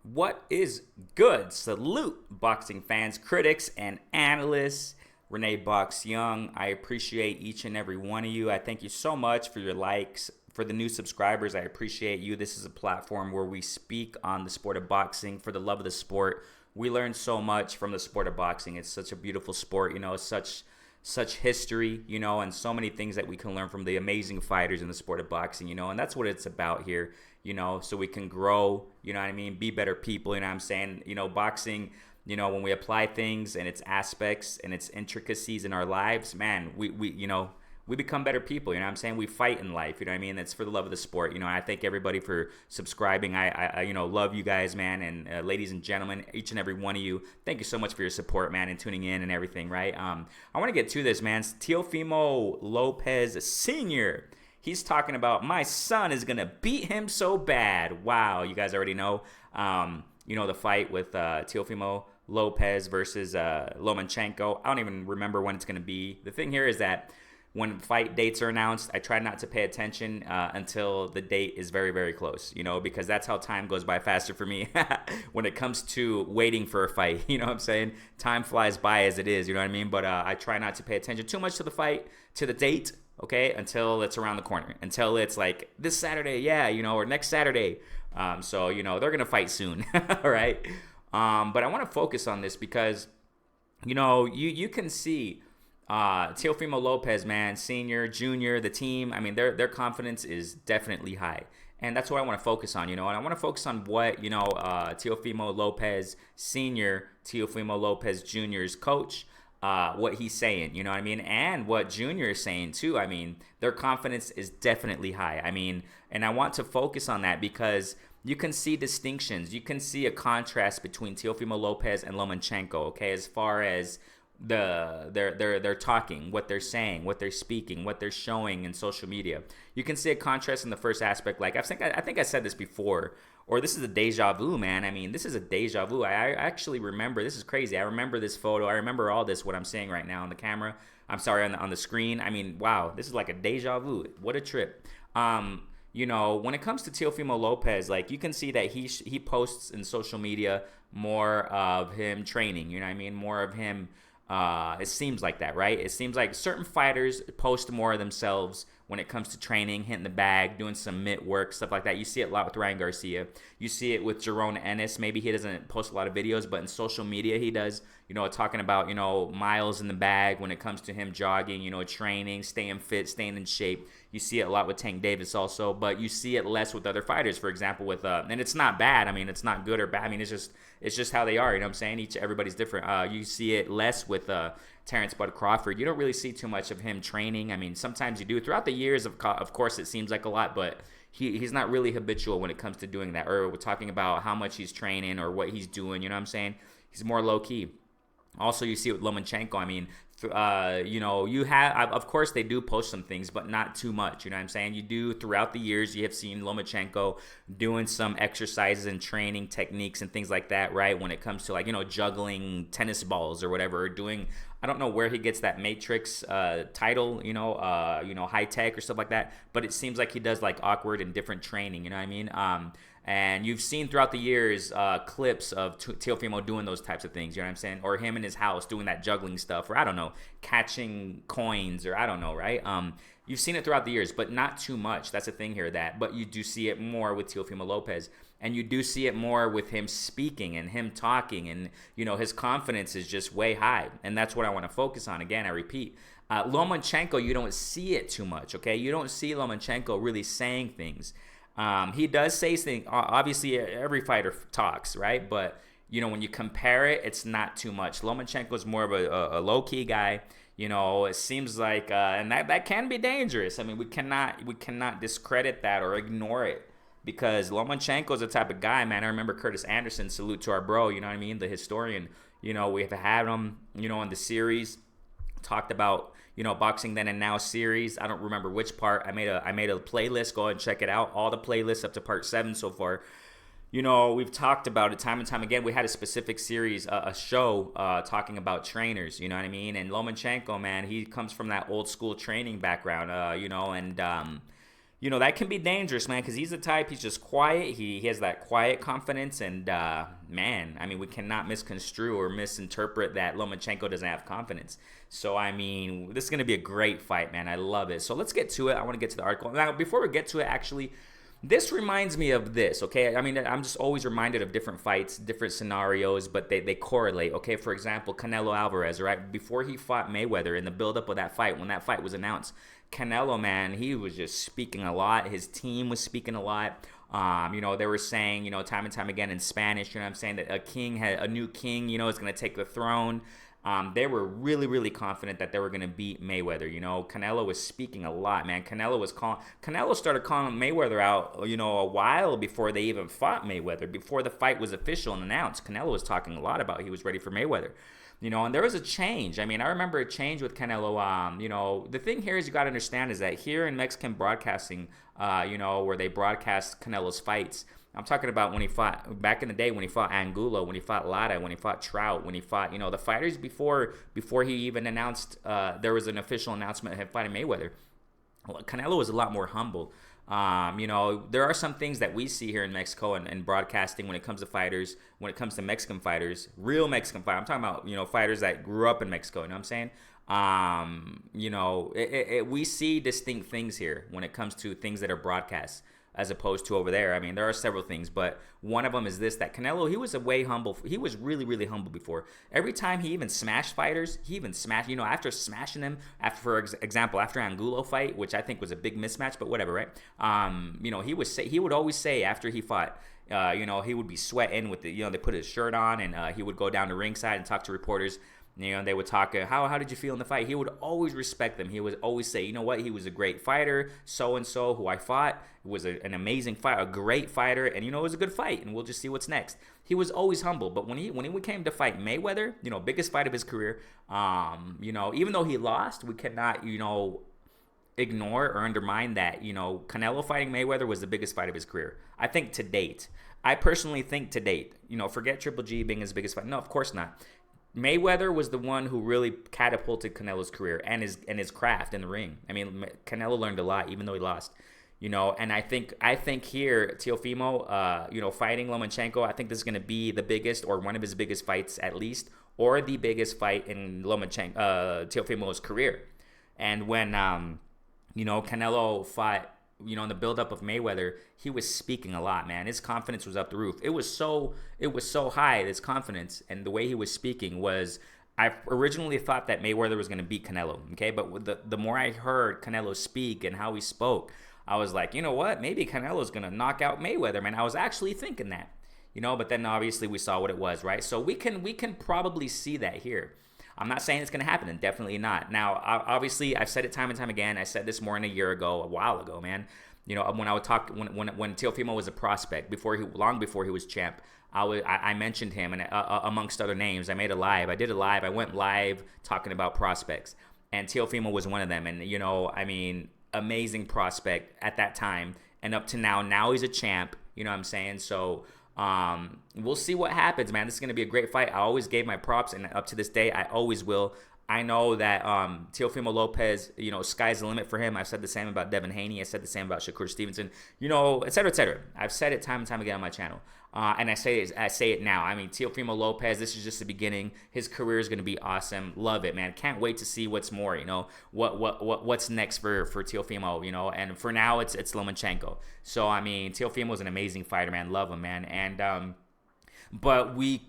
What is good? Salute, boxing fans, critics, and analysts. Renee Box Young, I appreciate each and every one of you. I thank you so much for your likes. For the new subscribers, I appreciate you. This is a platform where we speak on the sport of boxing for the love of the sport. We learn so much from the sport of boxing. It's such a beautiful sport, such history, and so many things that we can learn from the amazing fighters in the sport of boxing, and that's what it's about here, so we can grow, you know what I mean, be better people, you know what I'm saying, boxing, when we apply things and its aspects and its intricacies in our lives, man, we become better people, you know what I'm saying? We fight in life, you know what I mean? It's for the love of the sport, I thank everybody for subscribing. I love you guys, man, and ladies and gentlemen, each and every one of you, thank you so much for your support, man, and tuning in and everything, right? I want to get to this, man. Teofimo Lopez Sr., he's talking about my son is going to beat him so bad. Wow, you guys already know, the fight with Teofimo Lopez versus Lomachenko. I don't even remember when it's going to be. The thing here is that when fight dates are announced, I try not to pay attention until the date is very, very close, because that's how time goes by faster for me when it comes to waiting for a fight. You know what I'm saying? Time flies by as it is, you know what I mean? But I try not to pay attention too much to the fight, to the date, okay, until it's around the corner, until it's like this Saturday, yeah, or next Saturday. So, they're going to fight soon, all right? But I want to focus on this because, you can see Teofimo Lopez, man, Senior, Junior, the team. I mean, their confidence is definitely high, and that's what I want to focus on. And I want to focus on what Teofimo Lopez Senior, Teofimo Lopez Junior's coach, what he's saying. You know what I mean, and what Junior is saying too. I mean, their confidence is definitely high. I mean, and I want to focus on that because you can see distinctions. You can see a contrast between Teofimo Lopez and Lomachenko. Okay, as far as they're talking, what they're saying, what they're speaking, what they're showing in social media. You can see a contrast in the first aspect. Like I think I said this before, or this is a deja vu, man. I mean, this is a deja vu. I actually remember. This is crazy. I remember this photo. I remember all this. What I'm saying right now on the camera. I'm sorry, on the screen. I mean, wow, this is like a deja vu. What a trip. When it comes to Teofimo Lopez, like you can see that he posts in social media more of him training. You know what I mean? More of him. It seems like that, right? It seems like certain fighters post more of themselves when it comes to training, hitting the bag, doing some mitt work, stuff like that. You see it a lot with Ryan Garcia. You see it with Jerome Ennis. Maybe he doesn't post a lot of videos, but in social media he does, talking about, miles in the bag when it comes to him jogging, training, staying fit, staying in shape. You see it a lot with Tank Davis also, but you see it less with other fighters, for example, with, and it's not bad. I mean, it's not good or bad. I mean, it's just how they are, you know what I'm saying? Everybody's different. You see it less with Terrence Bud Crawford. You don't really see too much of him training. I mean, sometimes you do. Throughout the years, of course, it seems like a lot, but he's not really habitual when it comes to doing that. Or we're talking about how much he's training or what he's doing, you know what I'm saying? He's more low-key. Also, you see it with Lomachenko. I mean, you have, of course, they do post some things, but not too much. You know what I'm saying? You do throughout the years. You have seen Lomachenko doing some exercises and training techniques and things like that, right? When it comes to juggling tennis balls or whatever, or doing. I don't know where he gets that Matrix title, high tech or stuff like that. But it seems like he does awkward and different training. You know what I mean? And you've seen throughout the years clips of Teofimo doing those types of things, you know what I'm saying? Or him in his house doing that juggling stuff, or I don't know, catching coins, or I don't know, right? You've seen it throughout the years, but not too much. That's the thing here, but you do see it more with Teofimo Lopez. And you do see it more with him speaking and him talking, and his confidence is just way high. And that's what I want to focus on. Again, I repeat, Lomachenko, you don't see it too much, okay? You don't see Lomachenko really saying things. He does say things. Obviously, every fighter talks, right? But when you compare it, it's not too much. Lomachenko is more of a low-key guy. It seems like, and that can be dangerous. I mean, we cannot discredit that or ignore it, because Lomachenko is the type of guy, man. I remember Curtis Anderson, salute to our bro. You know what I mean? The historian. We have had him, in the series. Talked about Boxing Then and Now series. I don't remember which part. I made a playlist. Go ahead and check it out. All the playlists up to part 7 so far. We've talked about it time and time again. We had a specific series, a show talking about trainers. You know what I mean? And Lomachenko, man, he comes from that old school training background. that can be dangerous, man, because he's the type, he's just quiet. He has that quiet confidence. And, man, I mean, we cannot misconstrue or misinterpret that Lomachenko doesn't have confidence. So, I mean, this is going to be a great fight, man. I love it. So, let's get to it. I want to get to the article. Now, before we get to it, actually, this reminds me of this, okay? I mean, I'm just always reminded of different fights, different scenarios, but they correlate, okay? For example, Canelo Alvarez, right? Before he fought Mayweather, in the buildup of that fight, when that fight was announced, Canelo, man, he was just speaking a lot. His team was speaking a lot. They were saying, time and time again in Spanish, I'm saying, that a new king, is going to take the throne. They were really, really confident that they were going to beat Mayweather. Canelo was speaking a lot, man. Canelo started calling Mayweather out, a while before they even fought Mayweather. Before the fight was official and announced, Canelo was talking a lot about he was ready for Mayweather. And there was a change. I mean, I remember a change with Canelo. The thing here is you got to understand is that here in Mexican broadcasting, where they broadcast Canelo's fights, I'm talking about when he fought, back in the day when he fought Angulo, when he fought Lara, when he fought Trout, when he fought, the fighters before he even announced, there was an official announcement of him fighting Mayweather. Canelo was a lot more humble. There are some things that we see here in Mexico and broadcasting when it comes to fighters, when it comes to Mexican fighters, real Mexican fighters. I'm talking about, fighters that grew up in Mexico, you know what I'm saying? We see distinct things here when it comes to things that are broadcast as opposed to over there. I mean, there are several things, but one of them is this, that Canelo, he was he was really, really humble before. Every time he even smashed fighters, after smashing them, for example, after Angulo fight, which I think was a big mismatch, but whatever, right? He would always say after he fought, he would be sweating with they put his shirt on, and he would go down to ringside and talk to reporters. They would talk, how did you feel in the fight? He would always respect them. He would always say, you know what, he was a great fighter, so-and-so who I fought was an amazing fight, a great fighter, and, it was a good fight, and we'll just see what's next. He was always humble, but when he came to fight Mayweather, biggest fight of his career, even though he lost, we cannot, ignore or undermine that, Canelo fighting Mayweather was the biggest fight of his career. I think to date. I personally think to date. Forget Triple G being his biggest fight. No, of course not. Mayweather was the one who really catapulted Canelo's career and his craft in the ring. I mean, Canelo learned a lot, even though he lost. And I think here Teofimo, fighting Lomachenko, I think this is going to be the biggest or one of his biggest fights at least, or the biggest fight in Teofimo's career. And when Canelo fought, in the buildup of Mayweather, he was speaking a lot, man. His confidence was up the roof. It was so high, his confidence, and the way he was speaking was, I originally thought that Mayweather was going to beat Canelo, okay? But with the more I heard Canelo speak and how he spoke, I was like, you know what? Maybe Canelo's going to knock out Mayweather, man. I was actually thinking that, but then obviously we saw what it was, right? So we can probably see that here. I'm not saying it's going to happen, and definitely not. Now, obviously, I've said it time and time again. I said this more than a while ago, man. When I would talk, when Teofimo was a prospect, long before he was champ, I mentioned him, and amongst other names, I did a live. I went live talking about prospects, and Teofimo was one of them. And amazing prospect at that time, and up to now. Now he's a champ. You know what I'm saying? So. We'll see what happens, man. This is going to be a great fight. I always gave my props, and up to this day, I always will. I know that Teofimo Lopez, sky's the limit for him. I've said the same about Devin Haney. I said the same about Shakur Stevenson, et cetera, et cetera. I've said it time and time again on my channel. And I say it now. Teofimo Lopez, this is just the beginning. His career is going to be awesome. Love it, man. Can't wait to see what's more, what's next for Teofimo, and for now it's Lomachenko. So, Teofimo is an amazing fighter, man. Love him, man. And, but we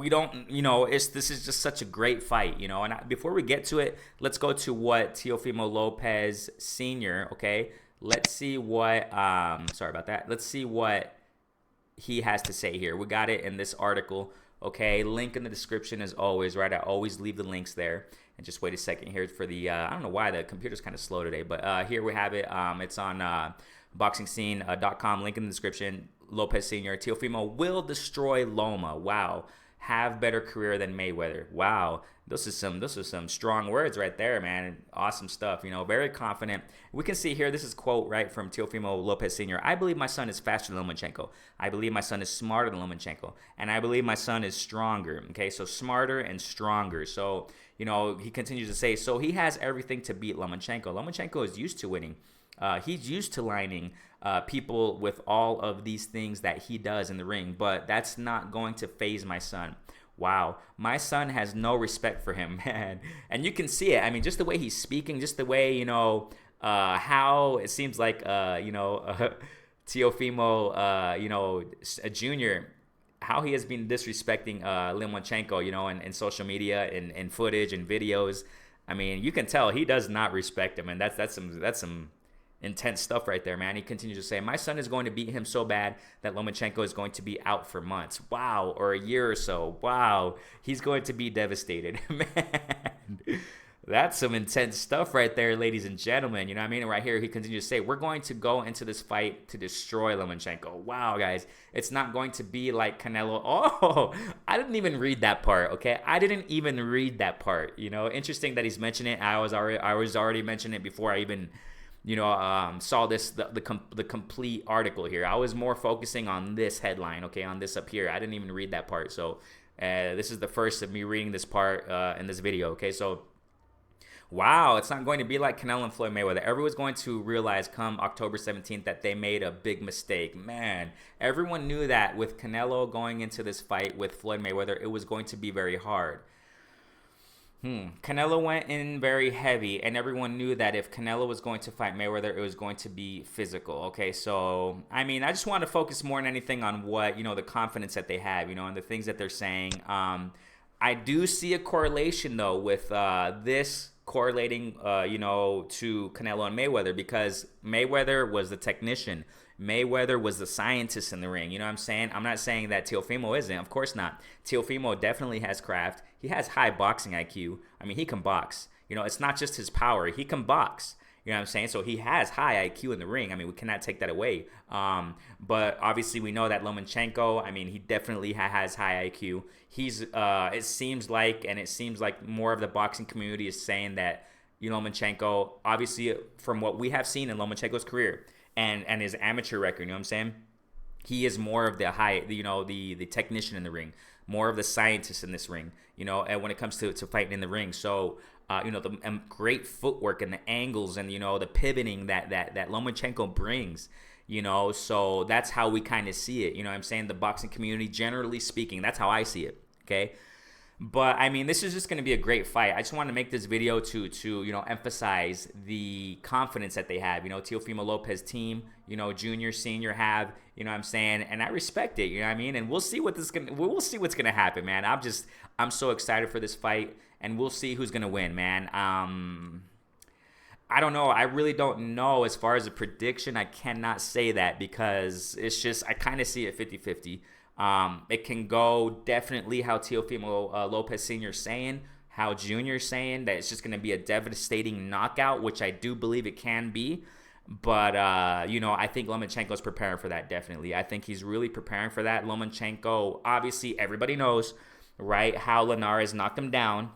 don't, this is just such a great fight, and before we get to it, let's go to what Teofimo Lopez Sr., okay? Let's see what, sorry about that. Let's see what he has to say here. We got it in this article, okay? Link in the description as always, right? I always leave the links there. And just wait a second here for the, I don't know why the computer's kind of slow today, but here we have it. It's on boxingscene.com, link in the description. Lopez Sr. Teofimo will destroy Loma. Wow. Have better career than Mayweather. Wow. Those are some strong words right there, man. Awesome stuff. Very confident. We can see here, this is a quote right from Teofimo Lopez Sr. I believe my son is faster than Lomachenko. I believe my son is smarter than Lomachenko. And I believe my son is stronger. Okay, so smarter and stronger. So, he continues to say, so he has everything to beat Lomachenko. Lomachenko is used to winning. He's used to lining people with all of these things that he does in the ring, but that's not going to phase my son. Wow, my son has no respect for him, man. And you can see it. I mean, just the way he's speaking, just the way, how it seems like, Teofimo, Jr., how he has been disrespecting Lomachenko, in social media and in footage and videos. I mean, you can tell he does not respect him, and that's some intense stuff right there, man. He continues to say, my son is going to beat him so bad that Lomachenko is going to be out for months. Wow. Or a year or so. Wow. He's going to be devastated. Man, that's some intense stuff right there, ladies and gentlemen. You know what I mean? And right here, he continues to say, we're going to go into this fight to destroy Lomachenko. Wow, guys. It's not going to be like Canelo. Oh, I didn't even read that part, okay? I didn't even read that part. Interesting that he's mentioned it. I was already mentioning it before I even saw the complete article here. I was more focusing on this headline, okay, on this up here. I didn't even read that part. So this is the first of me reading this part in this video, okay? So, wow, it's not going to be like Canelo and Floyd Mayweather. Everyone's going to realize come October 17th that they made a big mistake. Man, everyone knew that with Canelo going into this fight with Floyd Mayweather, it was going to be very hard. Canelo went in very heavy, and everyone knew that if Canelo was going to fight Mayweather, it was going to be physical. Okay, so I mean, I just want to focus more than anything on what the confidence that they have, and the things that they're saying. I do see a correlation though with this correlating, to Canelo and Mayweather, because Mayweather was the technician. Mayweather was the scientist in the ring. You know what I'm saying? I'm not saying that Teofimo isn't. Of course not. Teofimo definitely has craft. He has high boxing IQ. I mean, he can box. It's not just his power. He can box. You know what I'm saying? So he has high IQ in the ring. I mean, we cannot take that away. But obviously we know that Lomachenko, I mean, he definitely has high IQ. He's, it seems like more of the boxing community is saying that, Lomachenko, obviously from what we have seen in Lomachenko's career and his amateur record, you know what I'm saying? He is more of the the technician in the ring, more of the scientist in this ring, and when it comes to fighting in the ring. So, the great footwork and the angles and, the pivoting that Lomachenko brings, so that's how we kind of see it. You know what I'm saying? The boxing community, generally speaking, that's how I see it. Okay. But I mean, this is just going to be a great fight. I just want to make this video to emphasize the confidence that they have. Teofimo Lopez team, junior, senior have, you know what I'm saying? And I respect it, you know what I mean? And we'll see what's going to happen, man. I'm so excited for this fight, and we'll see who's going to win, man. I don't know. I really don't know as far as a prediction. I cannot say that because it's just, I kind of see it 50-50. It can go definitely how Teofimo Lopez Sr. is saying, how Jr. is saying, that it's just going to be a devastating knockout, which I do believe it can be. But, I think Lomachenko is preparing for that, definitely. I think he's really preparing for that. Lomachenko, obviously, everybody knows, right, how Linares knocked him down,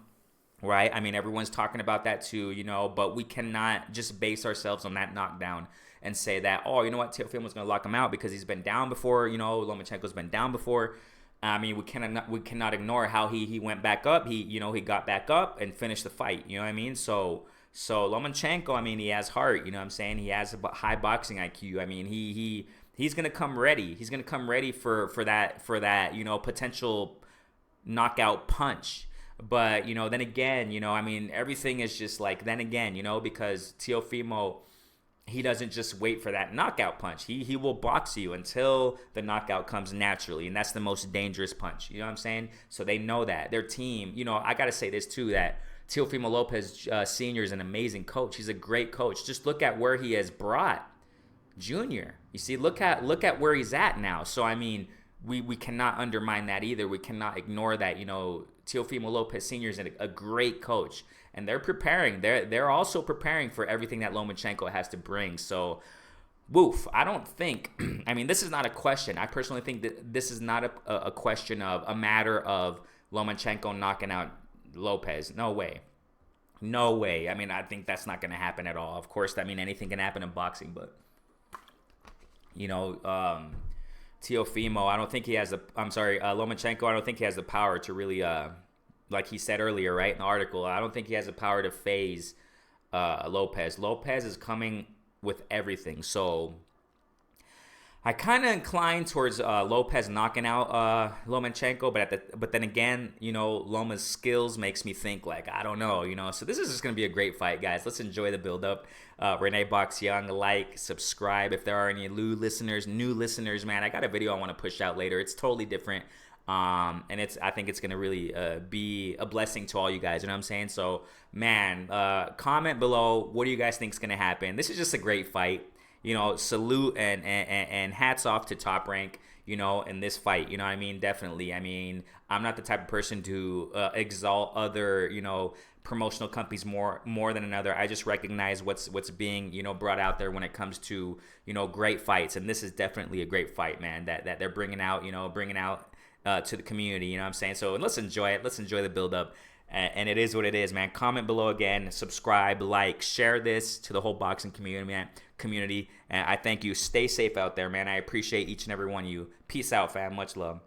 right? I mean, everyone's talking about that too, but we cannot just base ourselves on that knockdown and say that, oh, you know what, Teofimo's going to lock him out because he's been down before, Lomachenko's been down before. I mean, we cannot ignore how he went back up. He got back up and finished the fight, you know what I mean? So Lomachenko, I mean, he has heart, you know what I'm saying? He has a high boxing IQ. I mean, he's going to come ready. He's going to come ready for that, potential knockout punch. But, then again, I mean, everything is just like, then again, because Teofimo, he doesn't just wait for that knockout punch. He will box you until the knockout comes naturally, and that's the most dangerous punch. You know what I'm saying? So they know that. Their team, I got to say this too, that Teofimo Lopez Sr. is an amazing coach. He's a great coach. Just look at where he has brought Junior. You see, look at where he's at now. So, I mean, we cannot undermine that either. We cannot ignore that. Teofimo Lopez Sr. is a great coach, and they're preparing. They're also preparing for everything that Lomachenko has to bring. So, woof. I don't think. I mean, this is not a question. I personally think that this is not a question of a matter of Lomachenko knocking out Lopez. No way. No way. I mean, I think that's not going to happen at all. Of course, I mean, anything can happen in boxing, but Teofimo, I don't think he has Lomachenko, I don't think he has the power to really, like he said earlier, right, in the article, I don't think he has the power to phase Lopez. Lopez is coming with everything. So I kind of incline towards Lopez knocking out Lomachenko, but then again, Loma's skills makes me think like I don't know, So this is just gonna be a great fight, guys. Let's enjoy the build up. Renee Box Young, like, subscribe if there are any new listeners, man. I got a video I want to push out later. It's totally different, and I think it's gonna really be a blessing to all you guys. You know what I'm saying? So, man, comment below. What do you guys think is gonna happen? This is just a great fight. Salute and hats off to Top Rank, in this fight. You know what I mean? Definitely. I mean, I'm not the type of person to exalt other, promotional companies more than another. I just recognize what's being, brought out there when it comes to, great fights. And this is definitely a great fight, man, that they're bringing out, to the community. You know what I'm saying? So let's enjoy it. Let's enjoy the build up. And it is what it is, man. Comment below again, subscribe, like, share this to the whole boxing community, man. And I thank you. Stay safe out there, man. I appreciate each and every one of you. Peace out, fam. Much love.